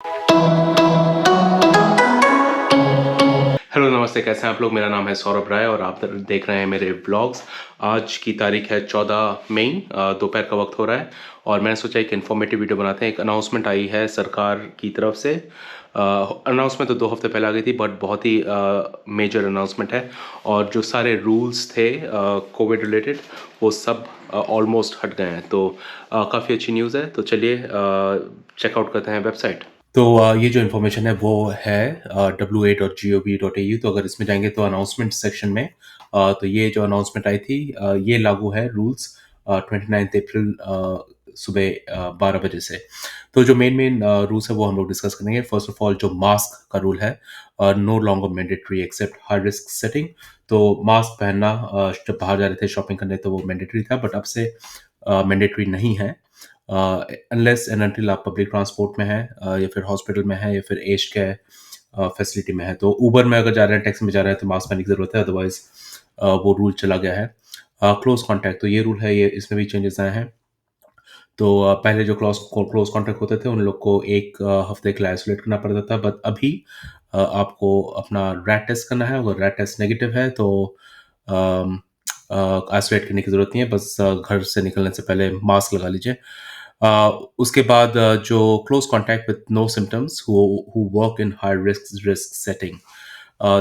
Hello, नमस्ते, कैसे हैं आप लोग? मेरा नाम है सौरभ राय और आप देख रहे हैं मेरे व्लॉग्स। आज की तारीख है 14 मई, दोपहर का वक्त हो रहा है और मैंने सोचा एक इन्फॉर्मेटिव वीडियो बनाते हैं। एक अनाउंसमेंट आई है सरकार की तरफ से। अनाउंसमेंट तो 2 हफ्ते पहले आ गई थी, बट बहुत ही मेजर अनाउंसमेंट है और जो सारे रूल्स थे कोविड रिलेटेड, वो सब ऑलमोस्ट हट गए हैं। तो काफ़ी अच्छी न्यूज़ है। तो चलिए चेकआउट करते हैं वेबसाइट। तो ये जो इन्फॉर्मेशन है वो है w8.gov.au। तो अगर इसमें जाएंगे तो अनाउंसमेंट सेक्शन में तो ये जो अनाउंसमेंट आई थी, ये लागू है रूल्स 29 अप्रैल सुबह 12 बजे से। तो जो मेन रूल्स है वो हम लोग डिस्कस करेंगे। फर्स्ट ऑफ ऑल, जो मास्क का रूल है, no longer mandatory except high risk setting. तो मास्क पहनना जब बाहर जा रहे थे शॉपिंग करने तो वो मैंडेटरी था, बट अब से मैंडेटरी नहीं है अनलेस एंड अनटिल आप पब्लिक ट्रांसपोर्ट में है या फिर हॉस्पिटल में है या फिर एज केयर फैसिलिटी में है। तो ऊबर में अगर जा रहे हैं, टैक्सी में जा रहे हैं, तो मास्क पहनने की ज़रूरत है, अदरवाइज वो रूल चला गया है। क्लोज कॉन्टैक्ट, तो ये रूल है, ये इसमें भी चेंजेस आए हैं। तो पहले जो क्लोज कॉन्टैक्ट होते थे उन लोग को एक हफ्ते के लिए आइसोलेट करना पड़ता था, बट अभी आपको अपना रैट टेस्ट करना है। अगर रैट टेस्ट नेगेटिव है तो आइसोलेट करने की ज़रूरत नहीं है, बस घर से निकलने से पहले मास्क लगा लीजिए। उसके बाद जो close contact with no symptoms who work in high risk setting,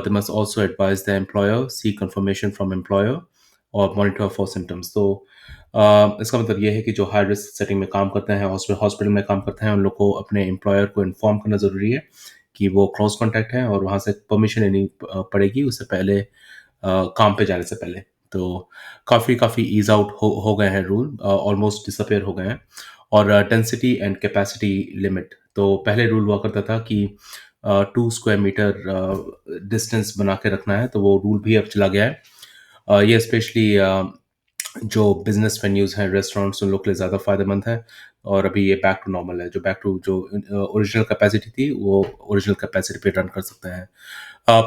they must also advise the employer, seek confirmation from employer और monitor for symptoms। तो इसका मतलब ये है कि जो हाई रिस्क सेटिंग में काम करते हैं, हॉस्पिटल में काम करते हैं, उन लोग को अपने एम्प्लॉयर को इन्फॉर्म करना ज़रूरी है कि वो क्लोज कॉन्टैक्ट है और वहाँ से परमिशन लेनी पड़ेगी उससे पहले, काम पे जाने से पहले। तो काफ़ी काफ़ी ईज़ आउट हो गए हैं रूल, ऑलमोस्ट डिसअपियर हो गए हैं। और डेंसिटी एंड कैपेसिटी लिमिट, तो पहले रूल हुआ करता था कि 2 स्क्वायर मीटर डिस्टेंस बना के रखना है, तो वो रूल भी अब चला गया है। ये स्पेशली जो बिजनेस वेन्यूज़ हैं, रेस्टोरेंट्स, उन लोग के लिए ज़्यादा फ़ायदेमंद है और अभी ये बैक टू नॉर्मल है। जो बैक टू जो ओरिजिनल कैपेसिटी थी, वो ओरिजिनल कैपेसिटी पे रन कर सकते हैं।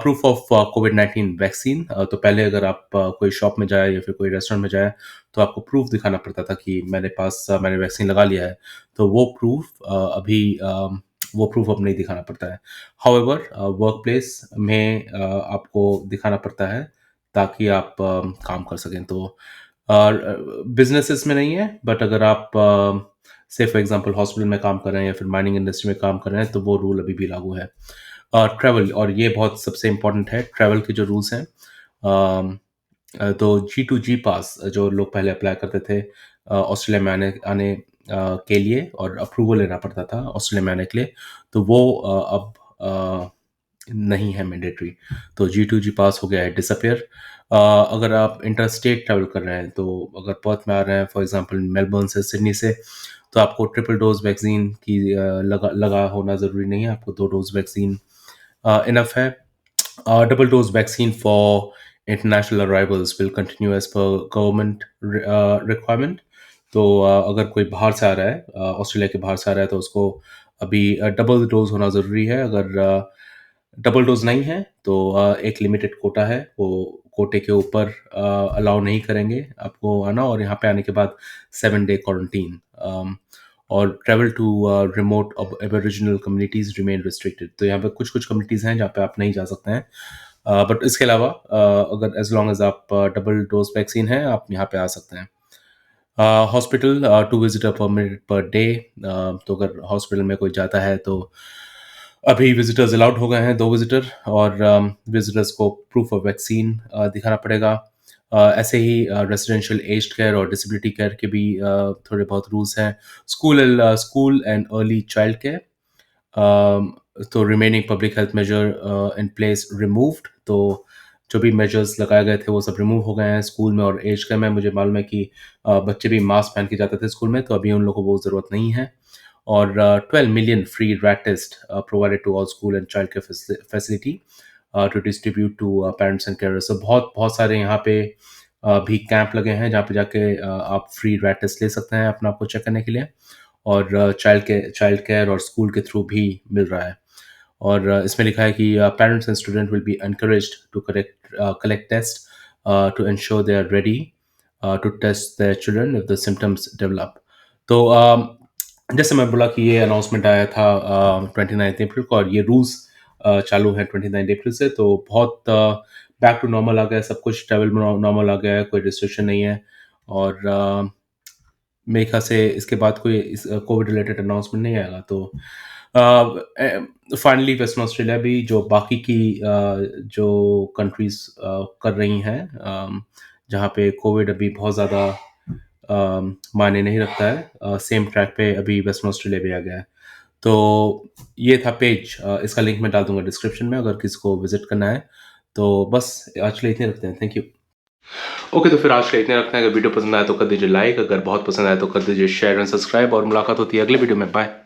प्रूफ ऑफ कोविड-19 वैक्सीन, तो पहले अगर आप कोई शॉप में जाए या फिर कोई रेस्टोरेंट में जाए, तो आपको प्रूफ दिखाना पड़ता था कि मैंने वैक्सीन लगा लिया है। तो वो प्रूफ अब नहीं दिखाना पड़ता है। हाउएवर वर्क प्लेस में आपको दिखाना पड़ता है ताकि आप काम कर सकें। तो बिज़नेसेस में नहीं है, बट अगर आप से फॉर एग्ज़ाम्पल हॉस्पिटल में काम कर रहे हैं या फिर माइनिंग इंडस्ट्री में काम कर रहे हैं, तो वो रूल अभी भी लागू है। ट्रैवल, और ये बहुत सबसे इम्पोर्टेंट है, ट्रैवल के जो रूल्स हैं, तो जी2जी पास जो लोग पहले अप्लाई करते थे ऑस्ट्रेलिया में आने आने के लिए, और अप्रूवल लेना पड़ता था ऑस्ट्रेलिया में आने के लिए, तो वो अब नहीं है मैंडेटरी। तो जी2जी पास हो गया है डिसअपियर। अगर आप इंटर स्टेट ट्रैवल कर रहे हैं, तो अगर पर्थ में आ रहे हैं फॉर एग्जांपल मेलबर्न से सिडनी से, तो आपको ट्रिपल डोज वैक्सीन की लगा होना ज़रूरी नहीं है, आपको 2 डोज वैक्सीन इनफ है। Double dose vaccine for international arrivals will continue as per government requirement। तो अगर कोई बाहर से आ रहा है, ऑस्ट्रेलिया के बाहर से आ रहा है, तो उसको अभी डबल डोज होना ज़रूरी है। अगर डबल डोज नहीं है तो एक लिमिटेड कोटा है, वो कोटे के ऊपर अलाउ नहीं करेंगे आपको आना, और यहाँ पे आने के बाद 7 डे क्वारंटीन। और travel to remote aboriginal communities remain restricted. तो यहाँ पे कुछ कुछ कम्युनिटीज़ हैं जहाँ पे आप नहीं जा सकते हैं, बट इसके अलावा अगर एज लॉन्ग एज आप डबल डोज वैक्सीन है, आप यहाँ पे आ सकते हैं। हॉस्पिटल, 2 विजिटर पर मिनट पर डे। तो अगर हॉस्पिटल में कोई जाता है तो अभी विजिटर्स अलाउड हो गए हैं, 2 विजिटर, और विजिटर्स को प्रूफ ऑफ वैक्सीन दिखाना पड़ेगा। ऐसे ही रेजिडेंशियल एज्ड केयर और डिसेबिलिटी केयर के भी थोड़े बहुत रूल्स हैं। School and early child care, तो remaining public health measure in place removed. तो जो भी मेजर्स लगाए गए थे वो सब रिमूव हो गए हैं स्कूल में और एज केयर में। मुझे मालूम है कि बच्चे भी मास्क पहन के जाते थे स्कूल में, तो अभी उन लोगों को वो ज़रूरत नहीं है। और 12 million free RAT test provided to all school and child care facility to distribute to parents and carers. तो बहुत बहुत सारे यहाँ पे भी कैंप लगे हैं जहाँ पे जाके आप फ्री रैट टेस्ट ले सकते हैं अपना आपको चेक करने के लिए, और चाइल्ड केयर और स्कूल के थ्रू भी मिल रहा है। और इसमें लिखा है कि parents and student will be encouraged to collect test to ensure they are ready to test their children if the symptoms develop. तो जैसे मैं बोला कि ये अनाउंसमेंट आया था 29 अप्रैल को, और ये रूल्स चालू हैं 29 अप्रैल से, तो बहुत बैक टू नॉर्मल आ गया है, सब कुछ ट्रैवल में नॉर्मल आ गया है, कोई रिस्ट्रिक्शन नहीं है। और मेरे ख्याल से इसके बाद कोई इस कोविड रिलेटेड अनाउंसमेंट नहीं आएगा। तो फाइनली वेस्टर्न ऑस्ट्रेलिया भी जो बाकी की जो कंट्रीज़ कर रही हैं, जहाँ पे कोविड अभी बहुत ज़्यादा मायने नहीं रखता है, सेम ट्रैक पे अभी वेस्टर्न ऑस्ट्रेलिया भी आ गया है। तो ये था पेज, इसका लिंक मैं डाल दूँगा डिस्क्रिप्शन में अगर किसी को विज़िट करना है। तो बस आज के लिए इतने रखते हैं। Thank you. ओके, तो फिर आज के लिए इतने रखते हैं। अगर वीडियो पसंद आया तो कर दीजिए लाइक, अगर बहुत पसंद आया तो कर दीजिए शेयर एंड सब्सक्राइब, और मुलाकात होती है अगले वीडियो में। बाय।